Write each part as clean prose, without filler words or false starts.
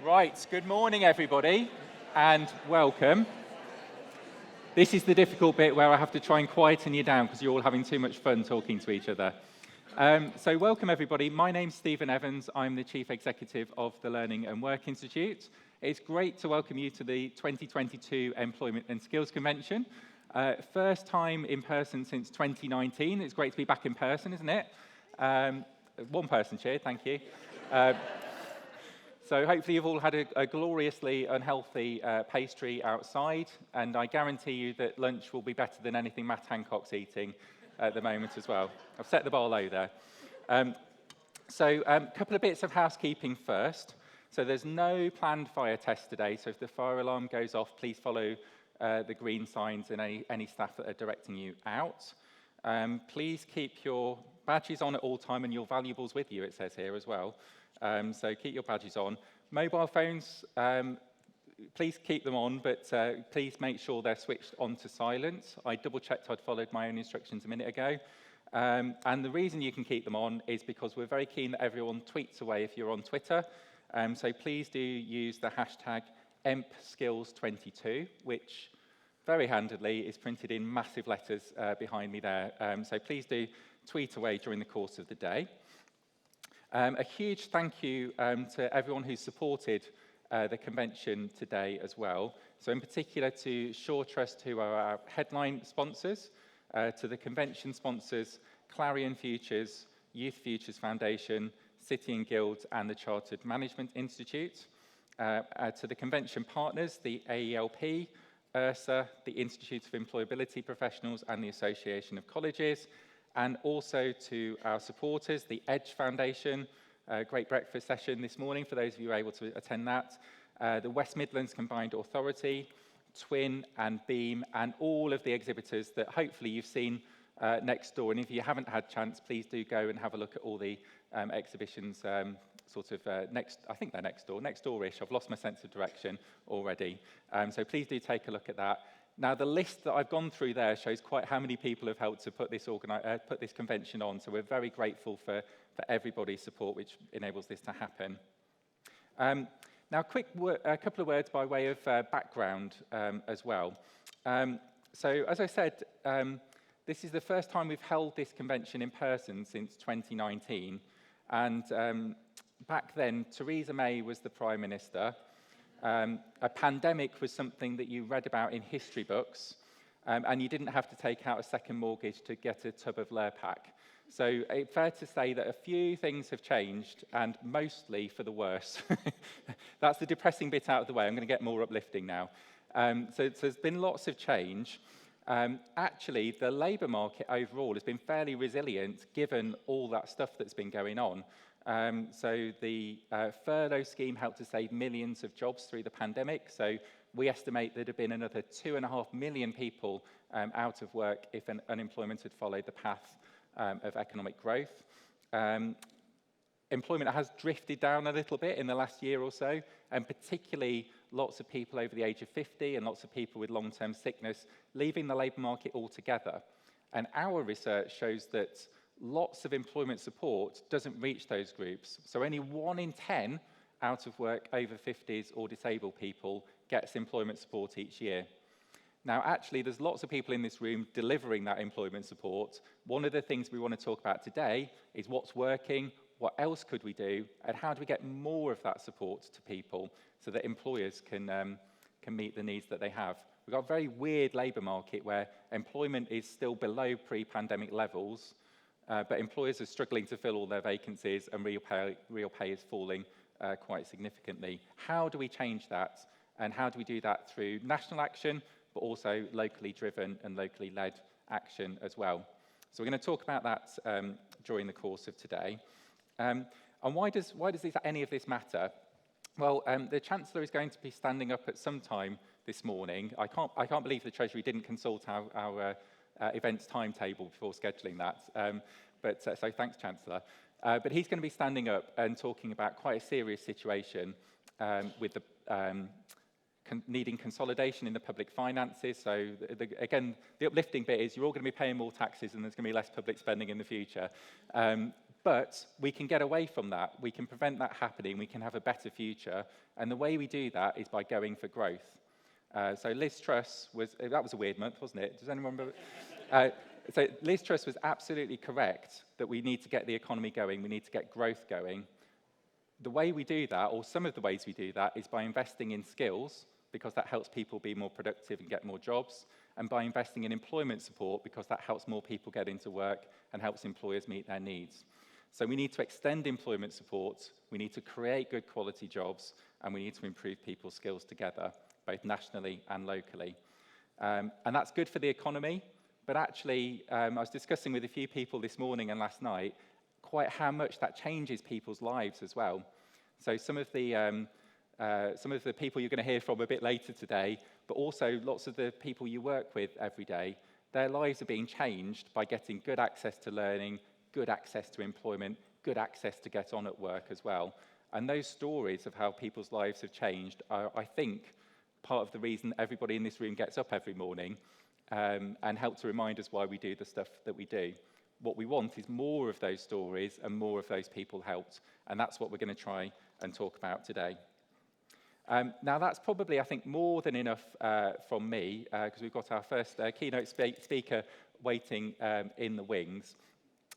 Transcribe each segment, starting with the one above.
Right, good morning everybody, and welcome. This is the difficult bit where I have to try and quieten you down because you're all having too much fun talking to each other. So welcome everybody. My name's Stephen Evans. I'm the Chief Executive of the Learning and Work Institute. It's great to welcome you to the 2022 Employment and Skills Convention. First time in person since 2019. It's great to be back in person, isn't it? One person cheer, thank you. So hopefully you've all had a gloriously unhealthy pastry outside, and I guarantee you that lunch will be better than anything Matt Hancock's eating at the moment as well. I've set the bar low there. So a couple of bits of housekeeping first. So there's no planned fire test today, so if the fire alarm goes off, please follow the green signs and any staff that are directing you out. Please keep your badges on at all time and your valuables with you, it says here as well. So keep your badges on. Mobile phones, please keep them on, but please make sure they're switched on to silent. I double-checked I'd followed my own instructions a minute ago. And the reason you can keep them on is because we're very keen that everyone tweets away if you're on Twitter. So please do use the hashtag EmpSkills22, which very handedly is printed in massive letters behind me there. So please do tweet away during the course of the day. A huge thank you to everyone who supported the convention today as well. So in particular to Shaw Trust, who are our headline sponsors, to the convention sponsors, Clarion Futures, Youth Futures Foundation, City and Guilds, and the Chartered Management Institute, to the convention partners, the AELP, IRSA, the Institute of Employability Professionals, and the Association of Colleges, and also to our supporters, the Edge Foundation, great breakfast session this morning for those of you able to attend that, the West Midlands Combined Authority, Twin and Beam, and all of the exhibitors that hopefully you've seen next door. And if you haven't had a chance, please do go and have a look at all the exhibitions I think they're next door-ish. I've lost my sense of direction already. So please do take a look at that. Now, the list that I've gone through there shows quite how many people have helped to put this convention on, so we're very grateful for everybody's support, which enables this to happen. Now, a couple of words by way of background as well. So, as I said, this is the first time we've held this convention in person since 2019, and back then, Theresa May was the Prime Minister. A pandemic was something that you read about in history books, and you didn't have to take out a second mortgage to get a tub of Lurpak. So it's fair to say that a few things have changed, and mostly for the worse. That's the depressing bit out of the way. I'm going to get more uplifting now. So there's been lots of change. Actually, the labour market overall has been fairly resilient given all that stuff that's been going on. So the furlough scheme helped to save millions of jobs through the pandemic. So we estimate there'd have been another 2.5 million people out of work if unemployment had followed the path of economic growth. Employment has drifted down a little bit in the last year or so, and particularly lots of people over the age of 50 and lots of people with long-term sickness leaving the labour market altogether. And our research shows that lots of employment support doesn't reach those groups. So only 1 in 10 out of work over 50s or disabled people gets employment support each year. Now, actually, there's lots of people in this room delivering that employment support. One of the things we want to talk about today is what's working, what else could we do, and how do we get more of that support to people so that employers can meet the needs that they have. We've got a very weird labour market where employment is still below pre-pandemic levels, but employers are struggling to fill all their vacancies and real pay is falling quite significantly. How do we change that? And how do we do that through national action, but also locally driven and locally led action as well? So we're going to talk about that during the course of today. And why does any of this matter? Well, the Chancellor is going to be standing up at some time this morning. I can't believe the Treasury didn't consult our events timetable before scheduling that. So thanks, Chancellor. But he's going to be standing up and talking about quite a serious situation with the needing consolidation in the public finances. So again, the uplifting bit is you're all going to be paying more taxes and there's going to be less public spending in the future. But we can get away from that. We can prevent that happening. We can have a better future. And the way we do that is by going for growth. So Liz Truss that was a weird month, wasn't it? Does anyone remember? So Liz Truss was absolutely correct that we need to get the economy going. We need to get growth going. The way we do that, or some of the ways we do that, is by investing in skills, because that helps people be more productive and get more jobs, and by investing in employment support, because that helps more people get into work and helps employers meet their needs. So we need to extend employment support, we need to create good quality jobs, and we need to improve people's skills together, both nationally and locally. And that's good for the economy, but actually, I was discussing with a few people this morning and last night quite how much that changes people's lives as well. So some of the people you're going to hear from a bit later today, but also lots of the people you work with every day, their lives are being changed by getting good access to learning, good access to employment, good access to get on at work as well. And those stories of how people's lives have changed are, I think, part of the reason everybody in this room gets up every morning and help to remind us why we do the stuff that we do. What we want is more of those stories and more of those people helped. And that's what we're going to try and talk about today. Now, that's probably, I think, more than enough from me, because we've got our first keynote speaker waiting in the wings.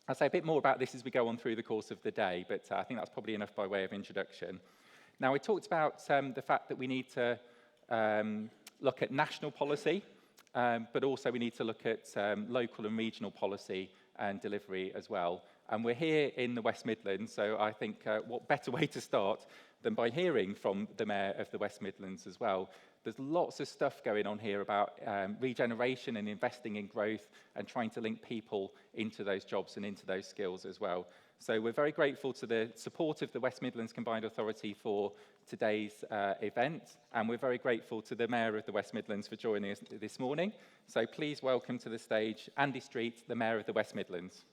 I'll say a bit more about this as we go on through the course of the day, but I think that's probably enough by way of introduction. Now, we talked about the fact that we need to look at national policy, but also we need to look at local and regional policy and delivery as well. And we're here in the West Midlands, so I think what better way to start than by hearing from the Mayor of the West Midlands as well. There's lots of stuff going on here about regeneration and investing in growth and trying to link people into those jobs and into those skills as well. So we're very grateful to the support of the West Midlands Combined Authority for today's event, and we're very grateful to the Mayor of the West Midlands for joining us this morning. So please welcome to the stage Andy Street, the Mayor of the West Midlands.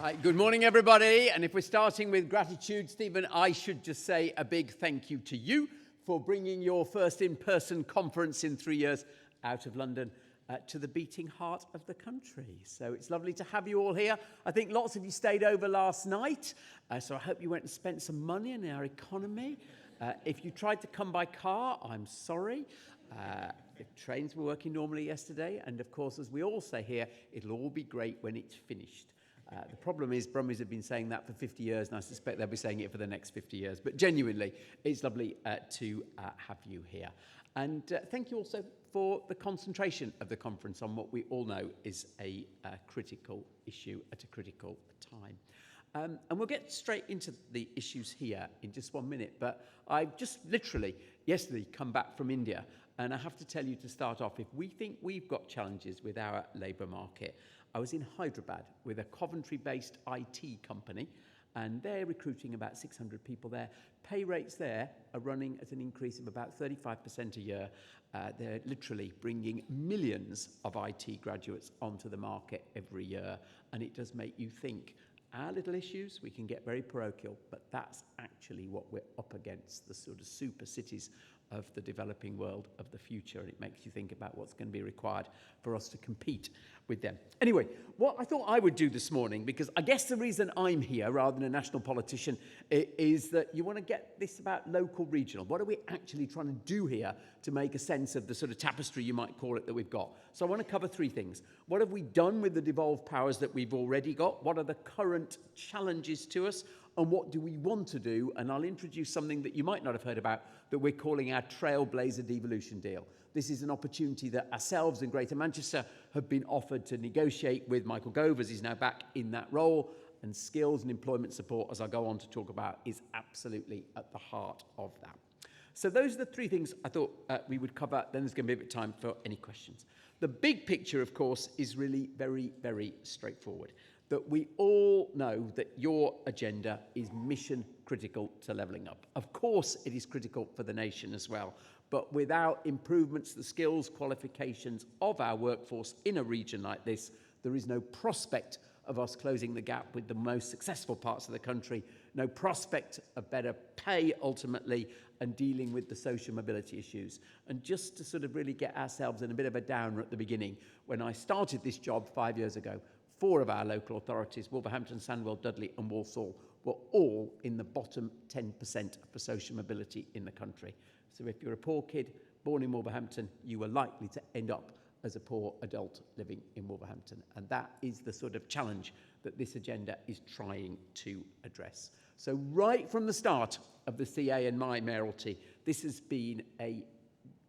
Right, good morning, everybody. And if we're starting with gratitude, Stephen, I should just say a big thank you to you for bringing your first in-person conference in 3 years out of London to the beating heart of the country. So it's lovely to have you all here. I think lots of you stayed over last night, so I hope you went and spent some money in our economy. If you tried to come by car, I'm sorry. The trains were working normally yesterday, and of course, as we all say here, it'll all be great when it's finished. The problem is Brummies have been saying that for 50 years, and I suspect they'll be saying it for the next 50 years. But genuinely, it's lovely to have you here. And thank you also for the concentration of the conference on what we all know is a critical issue at a critical time. And we'll get straight into the issues here in just 1 minute. But I've just literally yesterday come back from India. And I have to tell you to start off, if we think we've got challenges with our labour market, I was in Hyderabad with a Coventry-based IT company, and they're recruiting about 600 people there. Pay rates there are running at an increase of about 35% a year. They're literally bringing millions of IT graduates onto the market every year, and it does make you think. Our little issues, we can get very parochial, but that's actually what we're up against, the sort of super cities of the developing world of the future, and it makes you think about what's going to be required for us to compete with them. Anyway, what I thought I would do this morning, because I guess the reason I'm here rather than a national politician is that you want to get this about local, regional. What are we actually trying to do here to make a sense of the sort of tapestry, you might call it, that we've got? So I want to cover three things. What have we done with the devolved powers that we've already got? What are the current challenges to us? And what do we want to do? And I'll introduce something that you might not have heard about that we're calling our Trailblazer Devolution Deal. This is an opportunity that ourselves in Greater Manchester have been offered to negotiate with Michael Gove, as he's now back in that role. And skills and employment support, as I'll go on to talk about, is absolutely at the heart of that. So those are the three things I thought we would cover. Then there's going to be a bit of time for any questions. The big picture, of course, is really very, very straightforward. That we all know that your agenda is mission critical to levelling up. Of course, it is critical for the nation as well. But without improvements to the skills, qualifications of our workforce in a region like this, there is no prospect of us closing the gap with the most successful parts of the country, no prospect of better pay ultimately, and dealing with the social mobility issues. And just to sort of really get ourselves in a bit of a downer at the beginning, when I started this job 5 years ago, 4 of our local authorities, Wolverhampton, Sandwell, Dudley and Walsall, were all in the bottom 10% for social mobility in the country. So if you're a poor kid born in Wolverhampton, you are likely to end up as a poor adult living in Wolverhampton. And that is the sort of challenge that this agenda is trying to address. So right from the start of the CA and my mayoralty, this has been a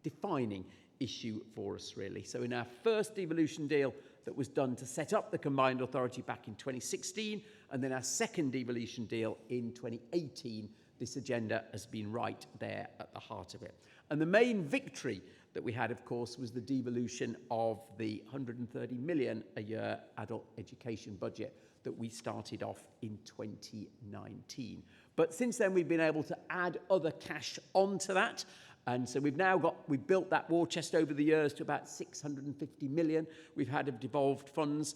defining issue for us, really. So in our first devolution deal that was done to set up the combined authority back in 2016, and then our second devolution deal in 2018, this agenda has been right there at the heart of it. And the main victory that we had, of course, was the devolution of the 130 million a year adult education budget that we started off in 2019. But since then, we've been able to add other cash onto that. And so we've built that war chest over the years to about 650 million. We've had of devolved funds.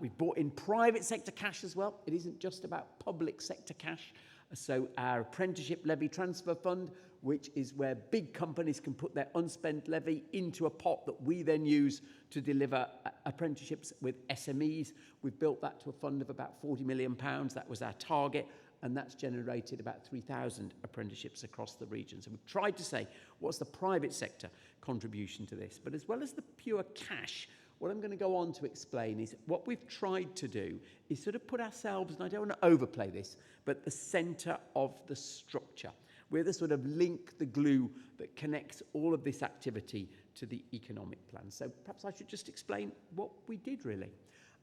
We've brought in private sector cash as well. It isn't just about public sector cash. So our apprenticeship levy transfer fund, which is where big companies can put their unspent levy into a pot that we then use to deliver apprenticeships with SMEs. We've built that to a fund of about £40 million. That was our target. And that's generated about 3,000 apprenticeships across the region. So we've tried to say, what's the private sector contribution to this? But as well as the pure cash, what I'm going to go on to explain is what we've tried to do is sort of put ourselves, and I don't want to overplay this, but the centre of the structure. We're the sort of link, the glue that connects all of this activity to the economic plan. So perhaps I should just explain what we did really.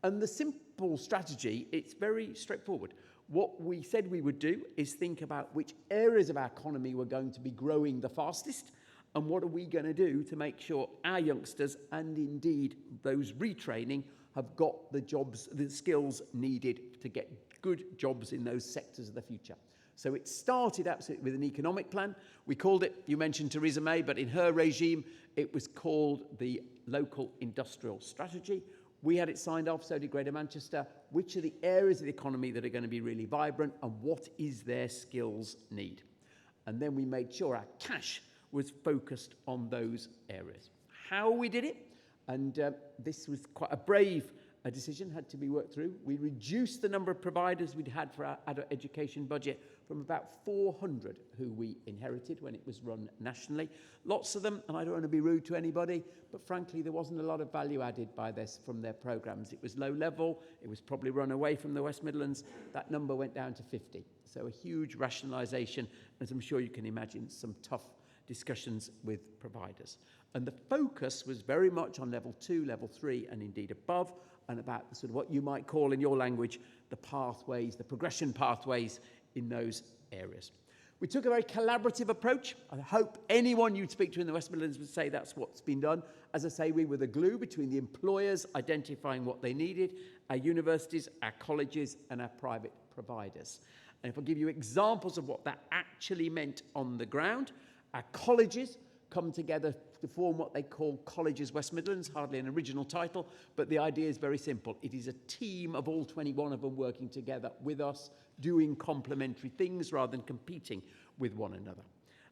And the simple strategy, it's very straightforward. What we said we would do is think about which areas of our economy were going to be growing the fastest, and what are we going to do to make sure our youngsters, and indeed those retraining, have got the jobs, the skills needed to get good jobs in those sectors of the future. So it started absolutely with an economic plan. We called it, you mentioned Theresa May, but in her regime, it was called the Local Industrial Strategy. We had it signed off, so did Greater Manchester. Which are the areas of the economy that are going to be really vibrant, and what is their skills need? And then we made sure our cash was focused on those areas. How we did it, and this was quite a brave decision, had to be worked through. We reduced the number of providers we'd had for our adult education budget from about 400 who we inherited when it was run nationally. Lots of them, and I don't want to be rude to anybody, but frankly there wasn't a lot of value added by this from their programmes. It was low level, it was probably run away from the West Midlands. That number went down to 50. So a huge rationalisation, as I'm sure you can imagine, some tough discussions with providers. And the focus was very much on level 2, level 3 and indeed above, and about the sort of what you might call in your language the pathways, the progression pathways in those areas. We took a very collaborative approach. I hope anyone you'd speak to in the West Midlands would say that's what's been done. As I say, we were the glue between the employers identifying what they needed, our universities, our colleges and our private providers. And if I give you examples of what that actually meant on the ground, our colleges come together to form what they call Colleges West Midlands, hardly an original title, but the idea is very simple. It is a team of all 21 of them working together with us, doing complementary things rather than competing with one another.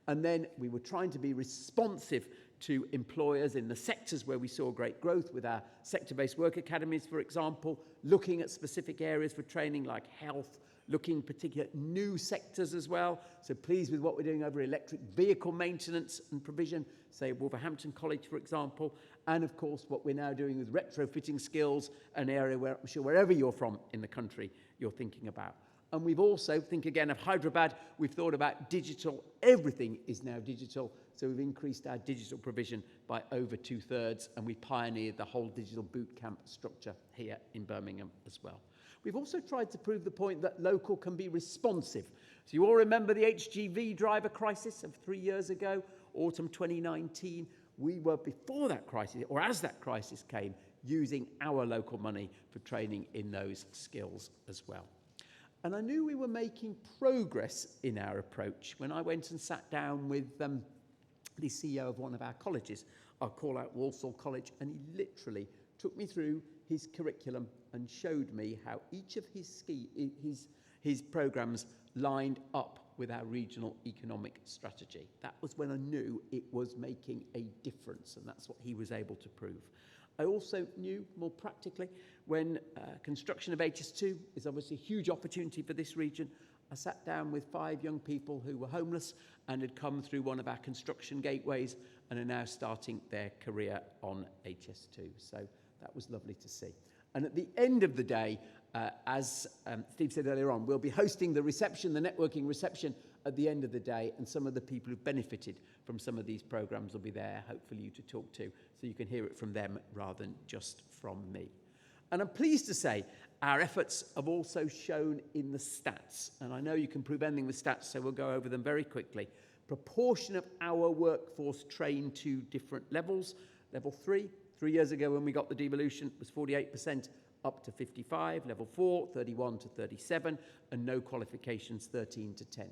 And then we were trying to be responsive to employers in the sectors where we saw great growth with our sector-based work academies, for example, looking at specific areas for training like health, looking particular new sectors as well. So pleased with what we're doing over electric vehicle maintenance and provision, say Wolverhampton College, for example. And of course, what we're now doing with retrofitting skills, an area where I'm sure wherever you're from in the country, you're thinking about. And we've also, think again of Hyderabad, we've thought about digital. Everything is now digital. So we've increased our digital provision by over 2/3, and we pioneered the whole digital boot camp structure here in Birmingham as well. We've also tried to prove the point that local can be responsive. So you all remember the HGV driver crisis of 3 years ago, autumn 2019. We were, before that crisis, or as that crisis came, using our local money for training in those skills as well. And I knew we were making progress in our approach when I went and sat down with the CEO of one of our colleges. I'll call out Walsall College, and he literally took me through his curriculum and showed me how each of his his programmes lined up with our regional economic strategy. That was when I knew it was making a difference, and that's what he was able to prove. I also knew, more practically, when construction of HS2 is obviously a huge opportunity for this region, I sat down with 5 young people who were homeless and had come through one of our construction gateways and are now starting their career on HS2. So that was lovely to see. And at the end of the day, as Steve said earlier on, we'll be hosting the reception, the networking reception at the end of the day, and some of the people who've benefited from some of these programs will be there, hopefully you to talk to, so you can hear it from them rather than just from me. And I'm pleased to say our efforts have also shown in the stats, and I know you can prove anything with stats, so we'll go over them very quickly. Proportion of our workforce trained to different levels. Level 3 years ago when we got the devolution, was 48%, up to 55, level 4, 31 to 37, and no qualifications, 13 to 10.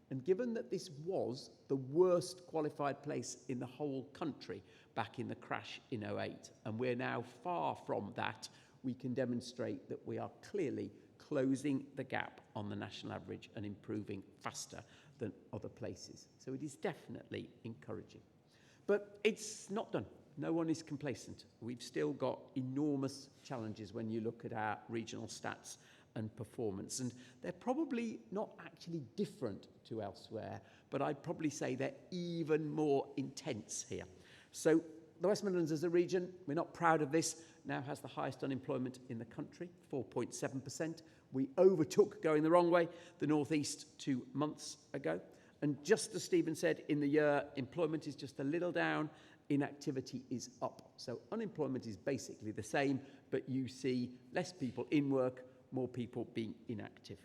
And given that this was the worst qualified place in the whole country back in the crash in 08, and we're now far from that, we can demonstrate that we are clearly closing the gap on the national average and improving faster than other places. So it is definitely encouraging. But it's not done. No one is complacent. We've still got enormous challenges when you look at our regional stats and performance. And they're probably not actually different to elsewhere, but I'd probably say they're even more intense here. So the West Midlands as a region, we're not proud of this, now has the highest unemployment in the country, 4.7%. We overtook, going the wrong way, the North East 2 months ago. And just as Stephen said, in the year, employment is just a little down, inactivity is up. So unemployment is basically the same, but you see less people in work, more people being inactive.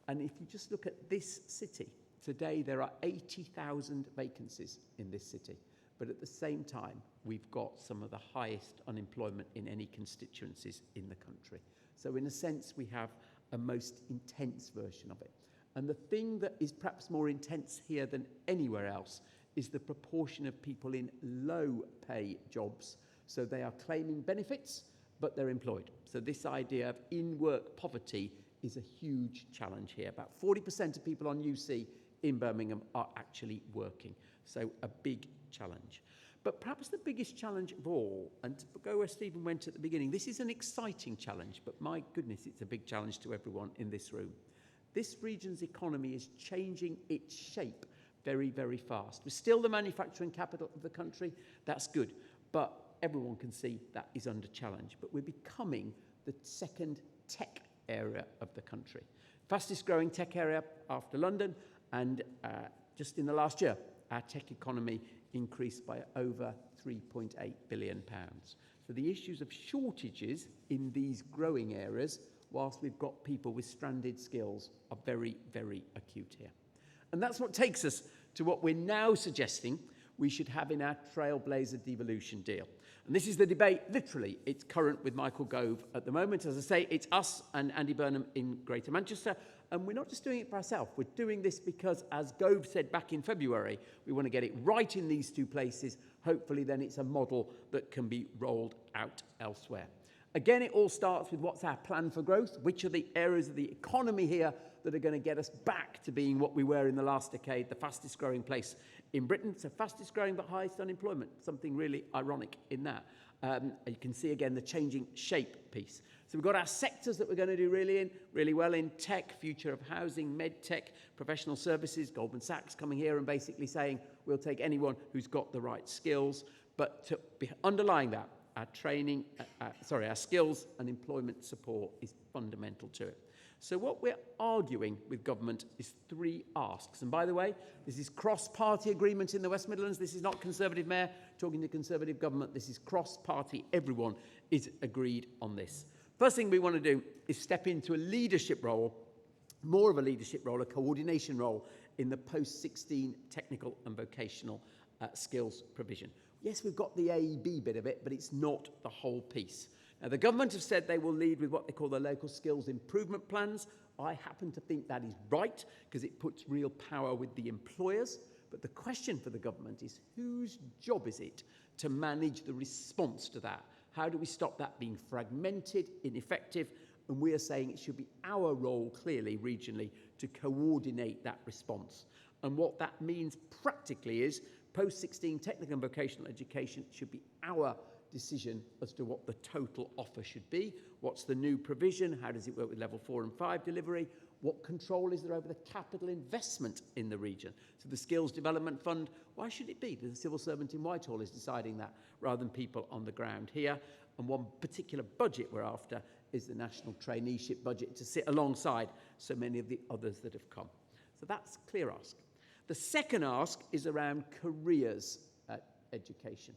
And if you just look at this city, today there are 80,000 vacancies in this city. But at the same time, we've got some of the highest unemployment in any constituencies in the country. So in a sense, we have a most intense version of it. And the thing that is perhaps more intense here than anywhere else is the proportion of people in low-pay jobs. So they are claiming benefits, but they're employed. So this idea of in-work poverty is a huge challenge here. About 40% of people on UC in Birmingham are actually working. So a big challenge. But perhaps the biggest challenge of all, and to go where Stephen went at the beginning, this is an exciting challenge, but my goodness, it's a big challenge to everyone in this room. This region's economy is changing its shape very, very fast. We're still the manufacturing capital of the country. That's good. But everyone can see that is under challenge. But we're becoming the second tech area of the country. Fastest growing tech area after London. And just in the last year, our tech economy increased by over £3.8 billion. So the issues of shortages in these growing areas, whilst we've got people with stranded skills, are very, very acute here. And that's what takes us to what we're now suggesting we should have in our Trailblazer devolution deal. And this is the debate, literally, it's current with Michael Gove at the moment. As I say, it's us and Andy Burnham in Greater Manchester. And we're not just doing it for ourselves. We're doing this because, as Gove said back in February, we want to get it right in these 2 places. Hopefully, then it's a model that can be rolled out elsewhere. Again, it all starts with what's our plan for growth? Which are the areas of the economy here that are going to get us back to being what we were in the last decade, the fastest growing place in Britain? So fastest growing but highest unemployment, something really ironic in that. You can see again the changing shape piece. So we've got our sectors that we're going to do really well in: tech, future of housing, med tech, professional services. Goldman Sachs coming here and basically saying we'll take anyone who's got the right skills. But to be underlying that, our training, our skills and employment support is fundamental to it. So what we're arguing with government is 3 asks. And by the way, this is cross-party agreement in the West Midlands. This is not Conservative Mayor talking to Conservative government. This is cross-party. Everyone is agreed on this. First thing we want to do is step into a leadership role, more of a leadership role, a coordination role in the post-16 technical and vocational skills provision. Yes, we've got the AEB bit of it, but it's not the whole piece. Now, the government have said they will lead with what they call the local skills improvement plans. I happen to think that is right because it puts real power with the employers. But the question for the government is, whose job is it to manage the response to that? How do we stop that being fragmented, ineffective, And we are saying it should be our role, clearly, regionally, to coordinate that response. And what that means practically is post-16 technical and vocational education should be our decision as to what the total offer should be. What's the new provision? How does it work with level 4 and 5 delivery? What control is there over the capital investment in the region? So the Skills Development Fund, why should it be that the civil servant in Whitehall is deciding that rather than people on the ground here? And one particular budget we're after is the National Traineeship budget to sit alongside so many of the others that have come. So that's a clear ask. The second ask is around careers education.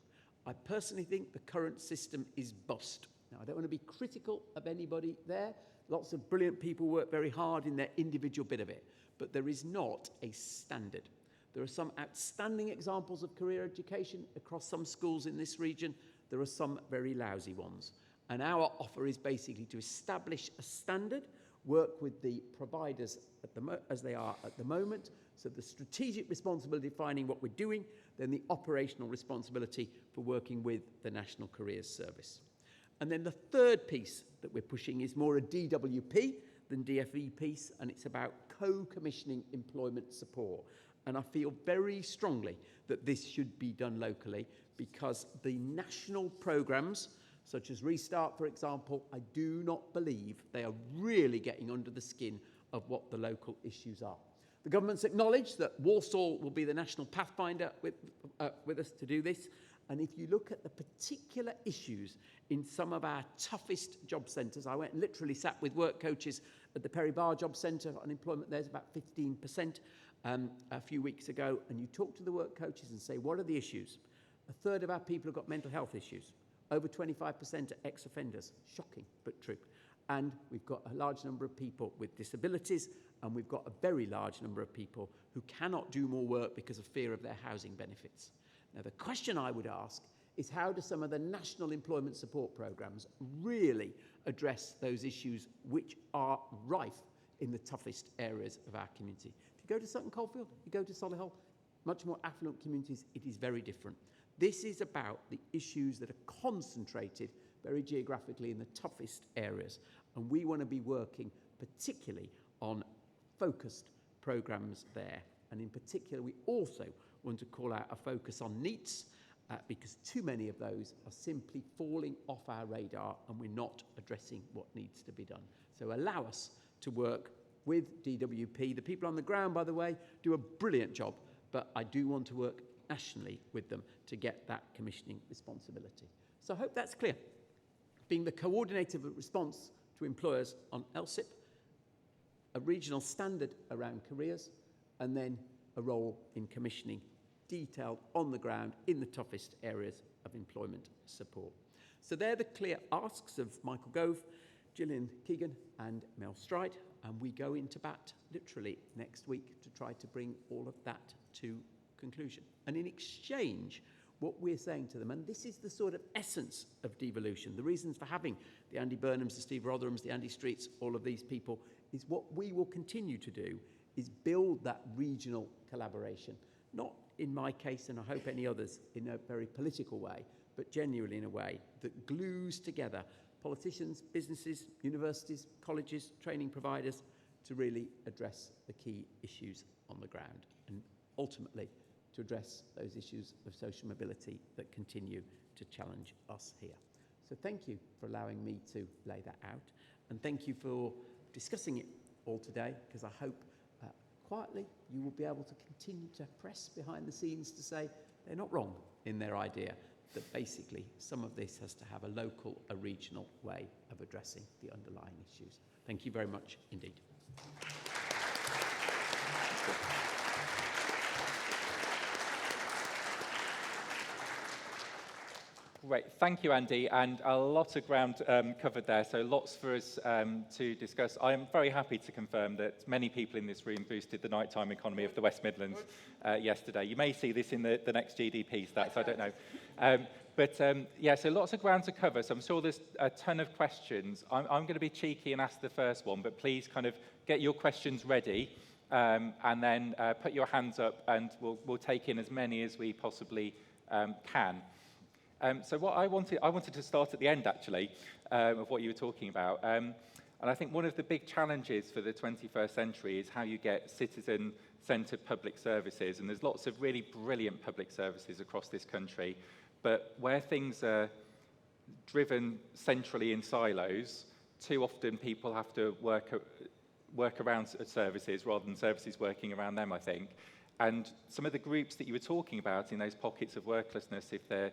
I personally think the current system is bust. Now, I don't want to be critical of anybody there. Lots of brilliant people work very hard in their individual bit of it, but there is not a standard. There are some outstanding examples of career education across some schools in this region. There are some very lousy ones. And our offer is basically to establish a standard, work with the providers as they are at the moment, so the strategic responsibility of defining what we're doing, then the operational responsibility for working with the National Careers Service. And then the third piece that we're pushing is more a DWP than DFE piece, and it's about co-commissioning employment support. And I feel very strongly that this should be done locally because the national programmes, such as Restart, for example, I do not believe they are really getting under the skin of what the local issues are. The government's acknowledged that Walsall will be the national pathfinder with us to do this. And if you look at the particular issues in some of our toughest job centres, I went and literally sat with work coaches at the Perry Bar Job Centre. Unemployment there is about 15% a few weeks ago. And you talk to the work coaches and say, what are the issues? A third of our people have got mental health issues. Over 25% are ex-offenders. Shocking, but true. And we've got a large number of people with disabilities, and we've got a very large number of people who cannot do more work because of fear of their housing benefits. Now, the question I would ask is how do some of the national employment support programmes really address those issues which are rife in the toughest areas of our community? If you go to Sutton Coldfield, you go to Solihull, much more affluent communities, it is very different. This is about the issues that are concentrated very geographically in the toughest areas. And we want to be working particularly on focused programmes there. And in particular, we also want to call out a focus on NEETs because too many of those are simply falling off our radar and we're not addressing what needs to be done. So allow us to work with DWP. The people on the ground, by the way, do a brilliant job, but I do want to work nationally with them to get that commissioning responsibility. So I hope that's clear. Being the coordinator of response to employers on LSIP, a regional standard around careers, and then a role in commissioning detailed on the ground in the toughest areas of employment support. So they're the clear asks of Michael Gove, Gillian Keegan and Mel Stride, and we go into bat literally next week to try to bring all of that to conclusion. And in exchange, what we're saying to them, and this is the sort of essence of devolution, the reasons for having the Andy Burnhams, the Steve Rotherhams, the Andy Streets, all of these people, is what we will continue to do is build that regional collaboration, not in my case, and I hope any others, in a very political way, but genuinely in a way that glues together politicians, businesses, universities, colleges, training providers to really address the key issues on the ground and ultimately to address those issues of social mobility that continue to challenge us here. So thank you for allowing me to lay that out, and thank you for discussing it all today, because I hope quietly you will be able to continue to press behind the scenes to say they're not wrong in their idea, that basically some of this has to have a local, a regional way of addressing the underlying issues. Thank you very much indeed. Great, thank you, Andy, and a lot of ground covered there, so lots for us to discuss. I am very happy to confirm that many people in this room boosted the nighttime economy of the West Midlands yesterday. You may see this in the next GDP stats, I don't know. Yeah, so lots of ground to cover, so I'm sure there's a ton of questions. I'm going to be cheeky and ask the first one, but please kind of get your questions ready and then put your hands up and we'll take in as many as we possibly can. So what I wanted to start at the end, actually, of what you were talking about. And I think one of the big challenges for the 21st century is how you get citizen-centred public services. And there's lots of really brilliant public services across this country. But where things are driven centrally in silos, too often people have to work around services rather than services working around them, I think. And some of the groups that you were talking about in those pockets of worklessness, if they're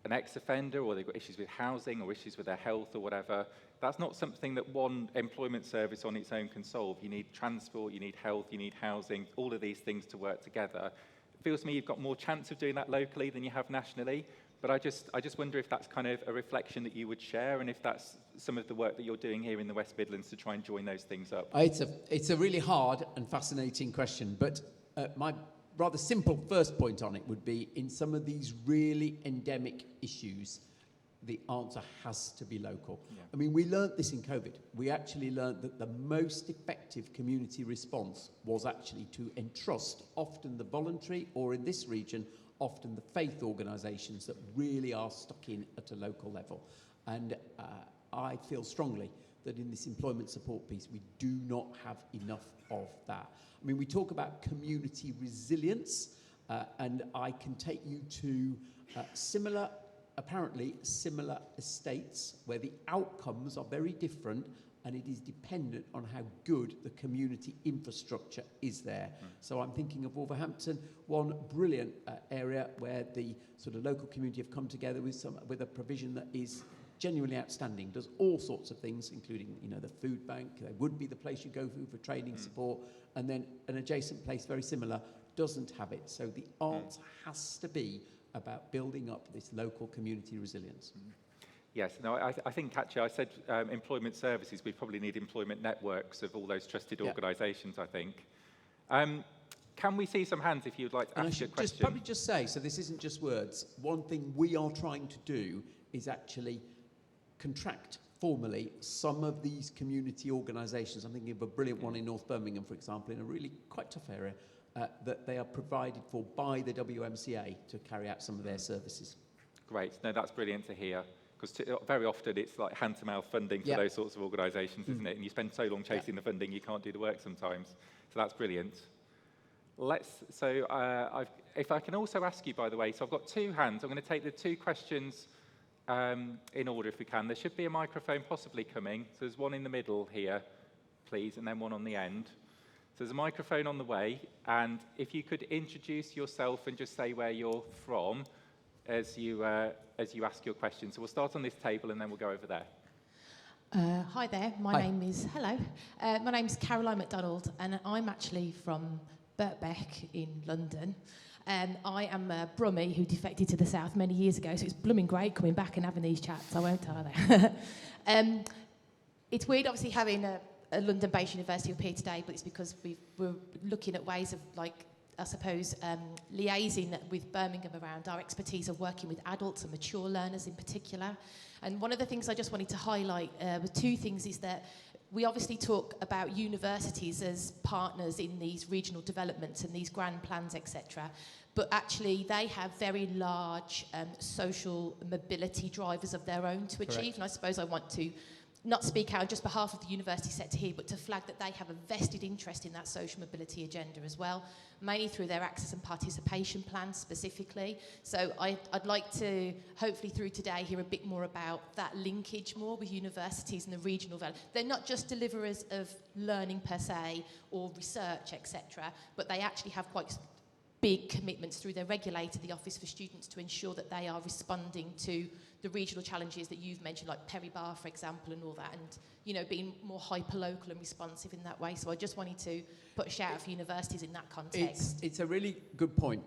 an ex-offender or they've got issues with housing or issues with their health or whatever, that's not something that one employment service on its own can solve. You need transport, you need health, you need housing, all of these things to work together. It feels to me you've got more chance of doing that locally than you have nationally, but I just wonder if that's kind of a reflection that you would share, and if that's some of the work that you're doing here in the West Midlands to try and join those things up. It's a really hard and fascinating question, but my rather simple first point on it would be, in some of these really endemic issues, the answer has to be local. Yeah. I mean, we learnt this in COVID. We actually learnt that the most effective community response was actually to entrust often the voluntary, or in this region, often the faith organisations that really are stuck in at a local level. And I feel strongly that in this employment support piece, we do not have enough of that. I mean, we talk about community resilience, and I can take you to apparently similar estates where the outcomes are very different, and it is dependent on how good the community infrastructure is there. So I'm thinking of Wolverhampton, one brilliant area where the sort of local community have come together with a provision that is genuinely outstanding, does all sorts of things, including, you know, the food bank. There would be the place you go for training support, and then an adjacent place very similar doesn't have it. So the answer has to be about building up this local community resilience. Yes, no, I think actually I said employment services. We probably need employment networks of all those trusted organisations, I think. Can we see some hands if you'd like to ask a question? Just probably just say, so this isn't just words, one thing we are trying to do is actually contract formally some of these community organisations. I'm thinking of a brilliant one in North Birmingham, for example, in a really quite tough area, that they are provided for by the WMCA to carry out some of their services. Great. No, that's brilliant to hear, because very often it's like hand-to-mouth funding for those sorts of organisations, isn't it? And you spend so long chasing the funding, you can't do the work sometimes. So that's brilliant. If I can also ask you, by the way, so I've got two hands. I'm going to take the two questions in order if we can. There should be a microphone possibly coming. So there's one in the middle here, please, and then one on the end. So there's a microphone on the way, and if you could introduce yourself and just say where you're from as you ask your question. So we'll start on this table and then we'll go over there. Hi there, my name's Caroline MacDonald, and I'm actually from Birkbeck in London. I am a Brummie who defected to the south many years ago, so it's blooming great coming back and having these chats, I won't tell there. It's weird obviously having a London-based university up here today, but it's because we're looking at ways of, like, I suppose, liaising with Birmingham around our expertise of working with adults and mature learners in particular. And one of the things I just wanted to highlight with two things is that we obviously talk about universities as partners in these regional developments and these grand plans, etc. But actually they have very large social mobility drivers of their own to achieve. Correct. And I suppose I want to not speak out on just behalf of the university sector here, but to flag that they have a vested interest in that social mobility agenda as well, mainly through their access and participation plans specifically. So I'd like to, hopefully through today, hear a bit more about that linkage more with universities and the regional value. They're not just deliverers of learning per se or research, etc., but they actually have quite big commitments through their regulator, the Office for Students, to ensure that they are responding to the regional challenges that you've mentioned, like Perry-Barr, for example, and all that, and, you know, being more hyper-local and responsive in that way. So I just wanted to put a shout out for universities in that context. It's a really good point.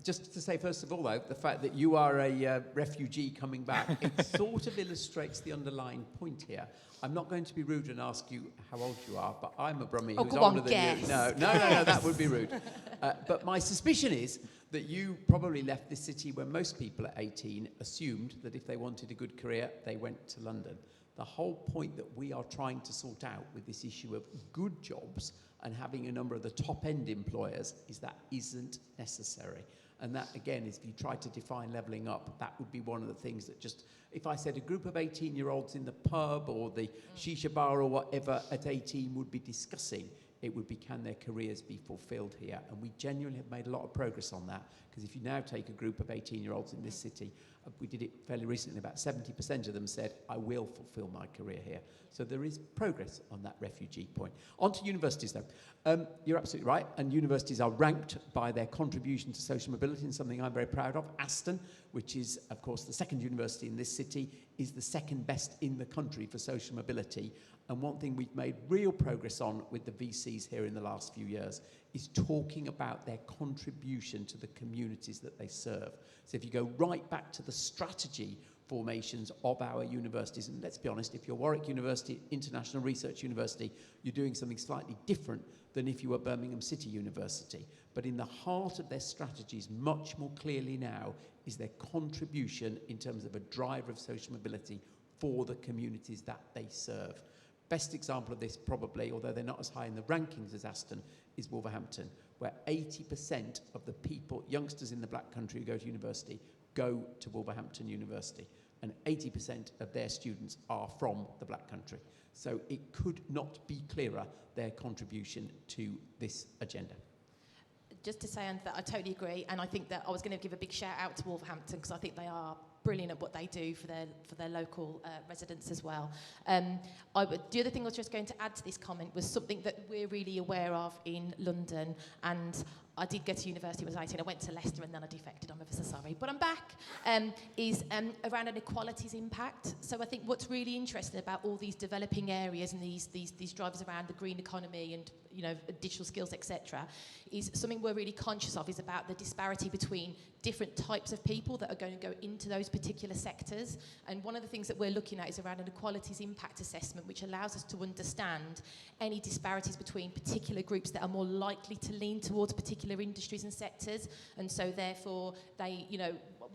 Just to say, first of all, though, the fact that you are a refugee coming back, it sort of illustrates the underlying point here. I'm not going to be rude and ask you how old you are, but I'm a Brummie who's older than you. No, that would be rude. But my suspicion is that you probably left this city when most people at 18 assumed that if they wanted a good career, they went to London. The whole point that we are trying to sort out with this issue of good jobs and having a number of the top-end employers is that isn't necessary. And that, again, is if you try to define levelling up, that would be one of the things that just, if I said a group of 18-year-olds in the pub or the shisha bar or whatever at 18 would be discussing, it would be, can their careers be fulfilled here? And we genuinely have made a lot of progress on that, because if you now take a group of 18-year-olds in this city, we did it fairly recently, about 70% of them said, I will fulfill my career here. So there is progress on that refugee point. On to universities, though. You're absolutely right, and universities are ranked by their contribution to social mobility, and something I'm very proud of. Aston, which is, of course, the second university in this city, is the second best in the country for social mobility. And one thing we've made real progress on with the VCs here in the last few years is talking about their contribution to the communities that they serve. So if you go right back to the strategy formations of our universities, and let's be honest, if you're Warwick University, International Research University, you're doing something slightly different than if you were Birmingham City University. But in the heart of their strategies, much more clearly now, is their contribution in terms of a driver of social mobility for the communities that they serve. Best example of this probably, although they're not as high in the rankings as Aston, is Wolverhampton, where 80% of the people, youngsters in the Black Country who go to university, go to Wolverhampton University, and 80% of their students are from the Black Country. So it could not be clearer, their contribution to this agenda. Just to say, and that I totally agree, and I think that I was going to give a big shout out to Wolverhampton, because I think they are brilliant at what they do for their local residents as well. The other thing I was just going to add to this comment was something that we're really aware of in London, and I did go to university when I was 18. I went to Leicester and then I defected. I'm ever so sorry. But I'm back. Is around inequalities impact. So I think what's really interesting about all these developing areas and these drivers around the green economy and digital skills, etc., is something we're really conscious of, is about the disparity between different types of people that are going to go into those particular sectors. And one of the things that we're looking at is around inequalities impact assessment, which allows us to understand any disparities between particular groups that are more likely to lean towards particular industries and sectors. And so therefore they,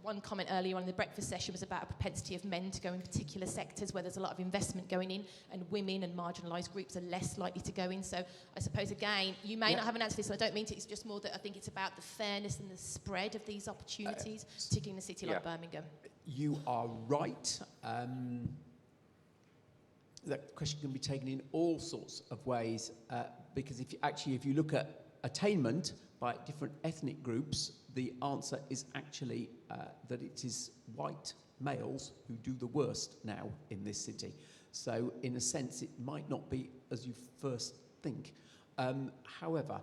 one comment earlier on in the breakfast session was about a propensity of men to go in particular sectors where there's a lot of investment going in, and women and marginalised groups are less likely to go in. So I suppose, again, you may not have an answer to this, and I don't mean to, it's just more that I think it's about the fairness and the spread of these opportunities, particularly in a city like Birmingham. You are right. That question can be taken in all sorts of ways, because if you look at attainment by different ethnic groups, the answer is actually that it is white males who do the worst now in this city. So in a sense, it might not be as you first think. However,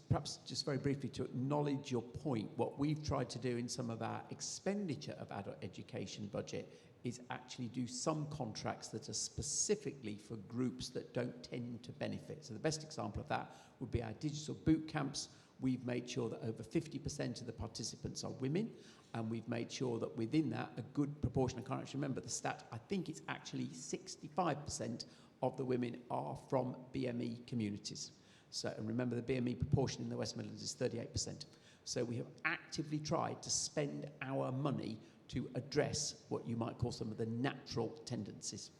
perhaps very briefly to acknowledge your point, what we've tried to do in some of our expenditure of adult education budget is actually do some contracts that are specifically for groups that don't tend to benefit. So the best example of that would be our digital boot camps. We've made sure that over 50% of the participants are women, and we've made sure that within that, a good proportion, I can't actually remember the stat, I think it's actually 65% of the women are from BME communities. So, and remember, the BME proportion in the West Midlands is 38%. So we have actively tried to spend our money to address what you might call some of the natural tendencies.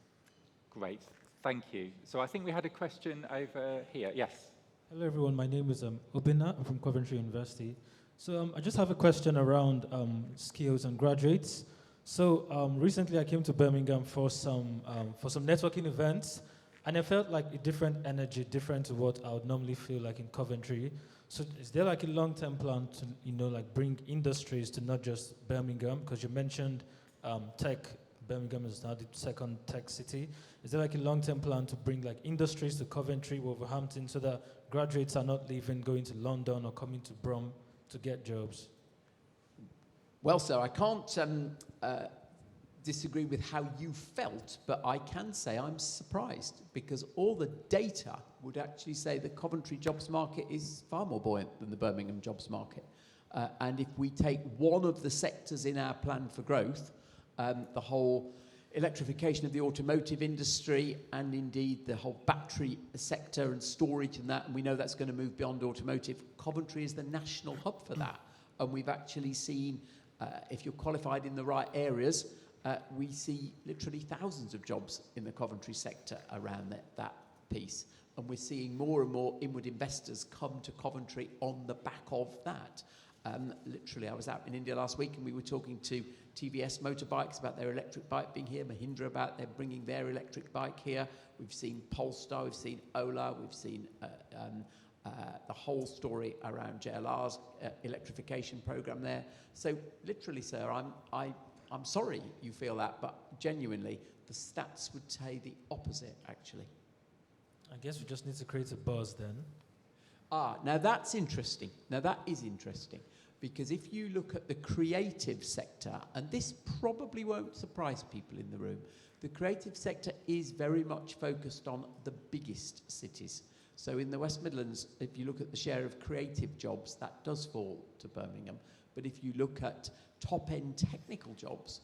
Great, thank you. So I think we had a question over here. Yes. Hello everyone, my name is Obina. I'm from Coventry University. So I just have a question around skills and graduates. So recently I came to Birmingham for some networking events, and I felt like a different energy, different to what I would normally feel like in Coventry. So is there like a long-term plan to, bring industries to not just Birmingham? Because you mentioned tech. Birmingham is now the second tech city. Is there like a long-term plan to bring like industries to Coventry, Wolverhampton, so that graduates are not leaving, going to London or coming to Brum to get jobs? Well, sir, I can't disagree with how you felt, but I can say I'm surprised, because all the data would actually say the Coventry jobs market is far more buoyant than the Birmingham jobs market. And if we take one of the sectors in our plan for growth, the whole electrification of the automotive industry, and indeed the whole battery sector and storage and that, and we know that's going to move beyond automotive, Coventry is the national hub for that. And we've actually seen, if you're qualified in the right areas, we see literally thousands of jobs in the Coventry sector around that piece. And we're seeing more and more inward investors come to Coventry on the back of that. Literally, I was out in India last week and we were talking to TVS Motorbikes about their electric bike being here, Mahindra about their bringing their electric bike here. We've seen Polestar, we've seen Ola, we've seen the whole story around JLR's electrification program there. So literally, sir, I'm sorry you feel that, but genuinely, the stats would say the opposite, actually. I guess we just need to create a buzz then. Now that's interesting. Now that is interesting, because if you look at the creative sector, and this probably won't surprise people in the room, the creative sector is very much focused on the biggest cities. So in the West Midlands, if you look at the share of creative jobs, that does fall to Birmingham. But if you look at top-end technical jobs,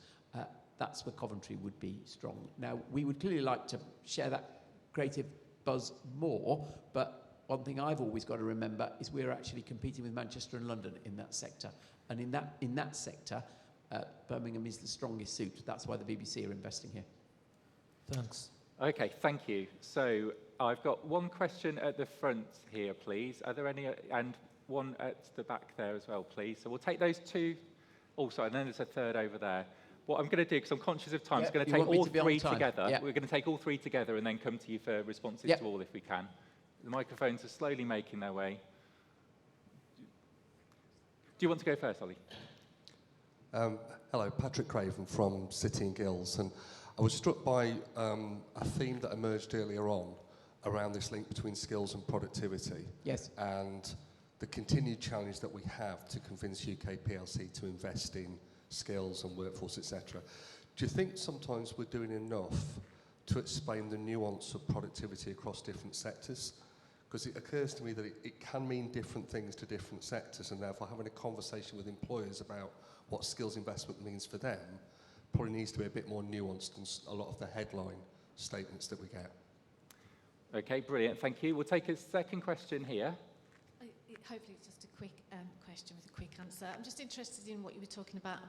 that's where Coventry would be strong. Now, we would clearly like to share that creative buzz more, but one thing I've always got to remember is we're actually competing with Manchester and London in that sector. And in that sector, Birmingham is the strongest suit. That's why the BBC are investing here. Thanks. Okay, thank you. So I've got one question at the front here, please. Are there any, and one at the back there as well, please. So we'll take those two. Oh, sorry, and then there's a third over there. What I'm going to do, because I'm conscious of time, is going to take all three together. Yep. We're going to take all three together and then come to you for responses to all if we can. The microphones are slowly making their way. Do you want to go first, Ollie? Hello, Patrick Craven from City and Guilds, and I was struck by a theme that emerged earlier on around this link between skills and productivity. Yes. And the continued challenge that we have to convince UK PLC to invest in skills and workforce, etc. Do you think sometimes we're doing enough to explain the nuance of productivity across different sectors? Because it occurs to me that it can mean different things to different sectors, and therefore having a conversation with employers about what skills investment means for them probably needs to be a bit more nuanced than a lot of the headline statements that we get. Okay, brilliant, thank you. We'll take a second question here. Hopefully it's just a quick question with a quick answer. I'm just interested in what you were talking about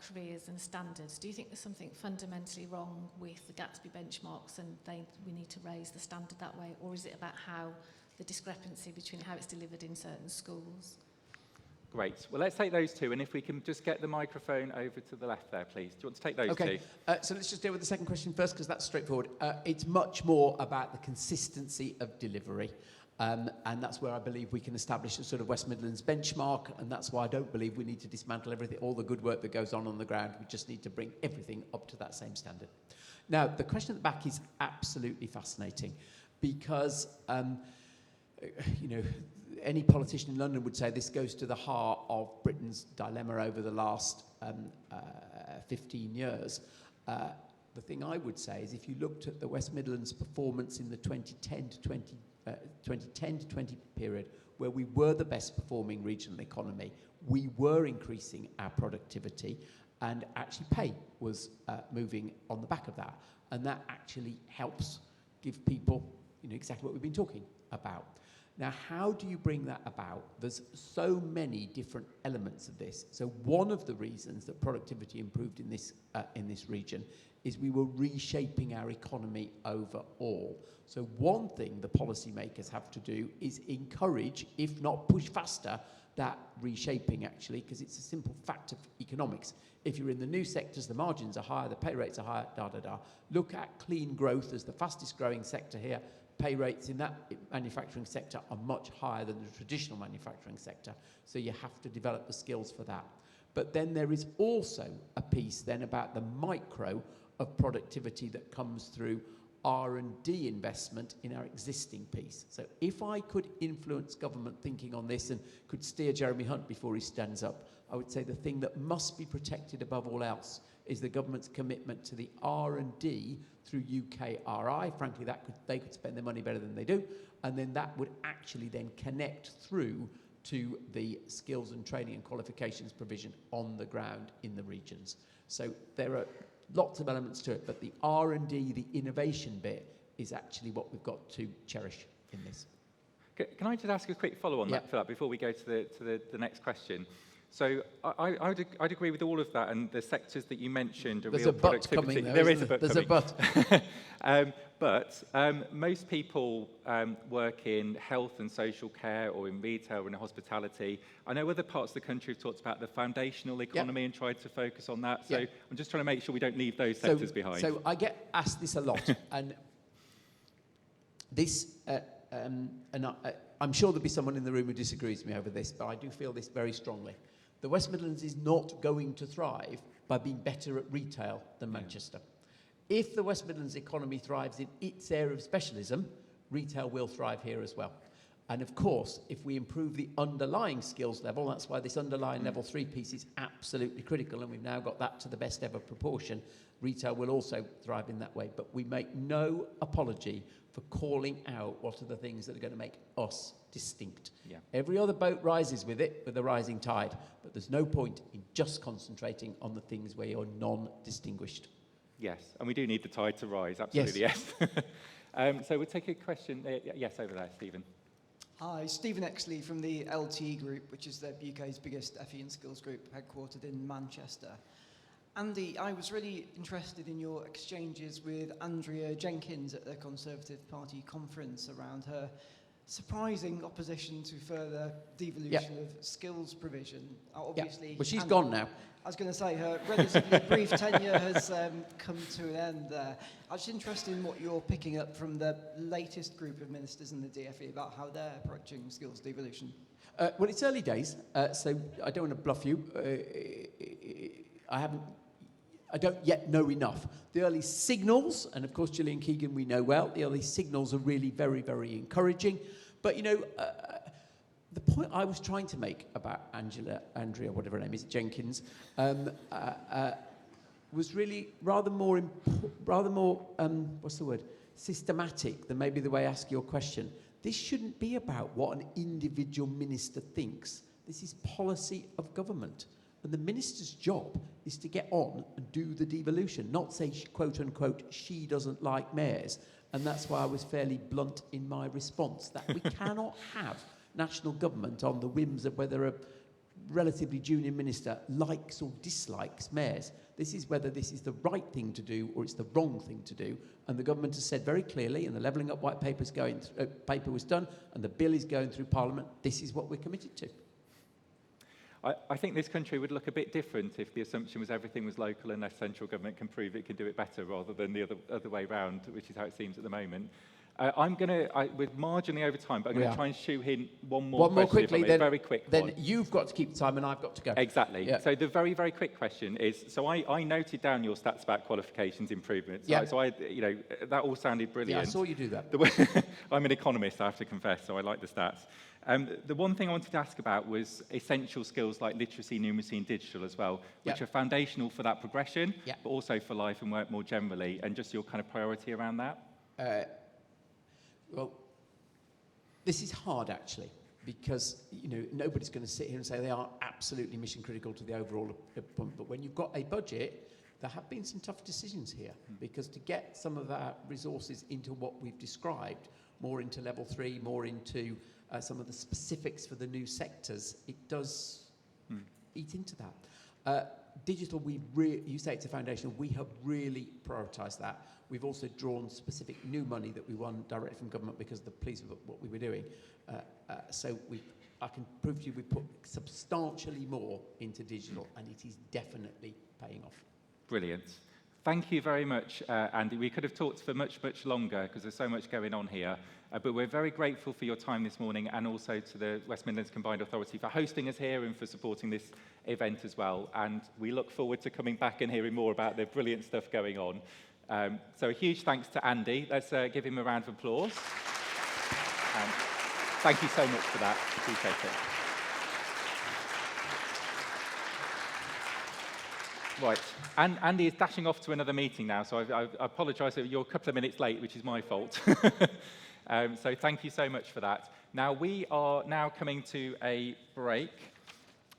careers and standards. Do you think there's something fundamentally wrong with the Gatsby benchmarks and we need to raise the standard that way, or is it about how the discrepancy between how it's delivered in certain schools? Great. Well, let's take those two, and if we can just get the microphone over to the left there, please. Do you want to take those two? So let's just deal with the second question first, because that's straightforward. It's much more about the consistency of delivery. And that's where I believe we can establish a sort of West Midlands benchmark, and that's why I don't believe we need to dismantle everything, all the good work that goes on the ground. We just need to bring everything up to that same standard. Now, the question at the back is absolutely fascinating, because, you know, any politician in London would say this goes to the heart of Britain's dilemma over the last 15 years. The thing I would say is if you looked at the West Midlands performance in the 2010 to 20 period, where we were the best performing regional economy, we were increasing our productivity, and actually pay was moving on the back of that. And that actually helps give people, you know, exactly what we've been talking about. Now, how do you bring that about? There's so many different elements of this. So one of the reasons that productivity improved in this region is we were reshaping our economy overall. So one thing the policymakers have to do is encourage, if not push faster, that reshaping actually, because it's a simple fact of economics. If you're in the new sectors, the margins are higher, the pay rates are higher, Look at clean growth as the fastest growing sector here. Pay rates in that manufacturing sector are much higher than the traditional manufacturing sector. So you have to develop the skills for that. But then there is also a piece then about the micro of productivity that comes through R&D investment in our existing piece. So if I could influence government thinking on this and could steer Jeremy Hunt before he stands up, I would say the thing that must be protected above all else is the government's commitment to the R&D through UKRI. Frankly, they could spend their money better than they do, and then that would actually then connect through to the skills and training and qualifications provision on the ground in the regions. So there are lots of elements to it, but the R&D, the innovation bit, is actually what we've got to cherish in this. Can I just ask a quick follow-on for that before we go to the next question? So I'd agree with all of that, and the sectors that you mentioned are There's real a but productivity. coming, though, There is a isn't but there? There's coming. a but. But most people work in health and social care or in retail or in hospitality. I know other parts of the country have talked about the foundational economy and tried to focus on that. So I'm just trying to make sure we don't leave those sectors behind. So I get asked this a lot, and this, I'm sure there'll be someone in the room who disagrees with me over this, but I do feel this very strongly. The West Midlands is not going to thrive by being better at retail than Manchester. If the West Midlands economy thrives in its area of specialism, retail will thrive here as well. And of course, if we improve the underlying skills level, that's why this underlying level 3 piece is absolutely critical, and we've now got that to the best ever proportion. Retail will also thrive in that way, but we make no apology for calling out what are the things that are going to make us distinct. Yeah. Every other boat rises with it, with a rising tide, but there's no point in just concentrating on the things where you're non-distinguished. Yes, and we do need the tide to rise, absolutely, yes. So we'll take a question. Yes, over there, Stephen. Hi, Stephen Exley from the LT Group, which is the UK's biggest FE and skills group, headquartered in Manchester. Andy, I was really interested in your exchanges with Andrea Jenkins at the Conservative Party conference around her surprising opposition to further devolution of skills provision. Obviously, Well, she's gone now. I was going to say her relatively brief tenure has come to an end there. I was interested in what you're picking up from the latest group of ministers in the DFE about how they're approaching skills devolution. Well, it's early days, so I don't want to bluff you. I don't yet know enough. The early signals, and of course Gillian Keegan we know well, the early signals are really very, very encouraging. But, you know, the point I was trying to make about Andrea, whatever her name is, Jenkins, was really rather more, systematic than maybe the way I ask your question. This shouldn't be about what an individual minister thinks. This is policy of government. And the minister's job is to get on and do the devolution, not say, quote unquote, she doesn't like mayors. And that's why I was fairly blunt in my response, that we cannot have national government on the whims of whether a relatively junior minister likes or dislikes mayors. This is whether this is the right thing to do or it's the wrong thing to do. And the government has said very clearly, and the Levelling Up White paper was done, and the bill is going through Parliament, this is what we're committed to. I think this country would look a bit different if the assumption was everything was local unless central government can prove it can do it better rather than the other way round, which is how it seems at the moment. We're marginally over time, but I'm going to try and shoot in one more question. Quickly, then, very quick then one. You've got to keep time and I've got to go. Exactly. Yeah. So the very, very quick question is, so I noted down your stats about qualifications improvements. Yeah. So that all sounded brilliant. Yeah, I saw you do that. I'm an economist, I have to confess, so I like the stats. The one thing I wanted to ask about was essential skills like literacy, numeracy, and digital as well, which are foundational for that progression, but also for life and work more generally, and just your kind of priority around that. Well, this is hard actually, because nobody's going to sit here and say they are absolutely mission critical to the overall. But when you've got a budget, there have been some tough decisions here, because to get some of our resources into what we've described, more into level 3, more into some of the specifics for the new sectors, it does eat into that. Digital, you say it's a foundation. We have really prioritised that. We've also drawn specific new money that we won directly from government because of the pleased with what we were doing. So I can prove to you we put substantially more into digital, and it is definitely paying off. Brilliant. Thank you very much, Andy. We could have talked for much, much longer because there's so much going on here. But we're very grateful for your time this morning, and also to the West Midlands Combined Authority for hosting us here and for supporting this event as well. And we look forward to coming back and hearing more about the brilliant stuff going on. So a huge thanks to Andy. Let's give him a round of applause. Thank you so much for that. Appreciate it. Right, and Andy is dashing off to another meeting now, so I apologise that you're a couple of minutes late, which is my fault. So thank you so much for that. Now, we are now coming to a break.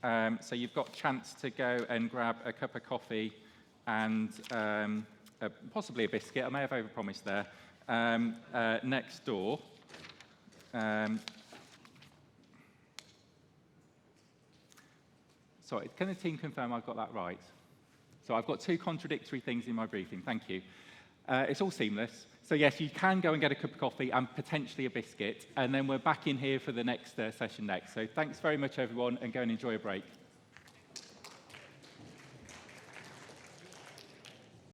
So you've got a chance to go and grab a cup of coffee and possibly a biscuit. I may have overpromised there. Next door. Sorry, can the team confirm I've got that right? So I've got 2 contradictory things in my briefing. Thank you. It's all seamless. So yes, you can go and get a cup of coffee and potentially a biscuit, and then we're back in here for the next session next. So thanks very much, everyone, and go and enjoy a break.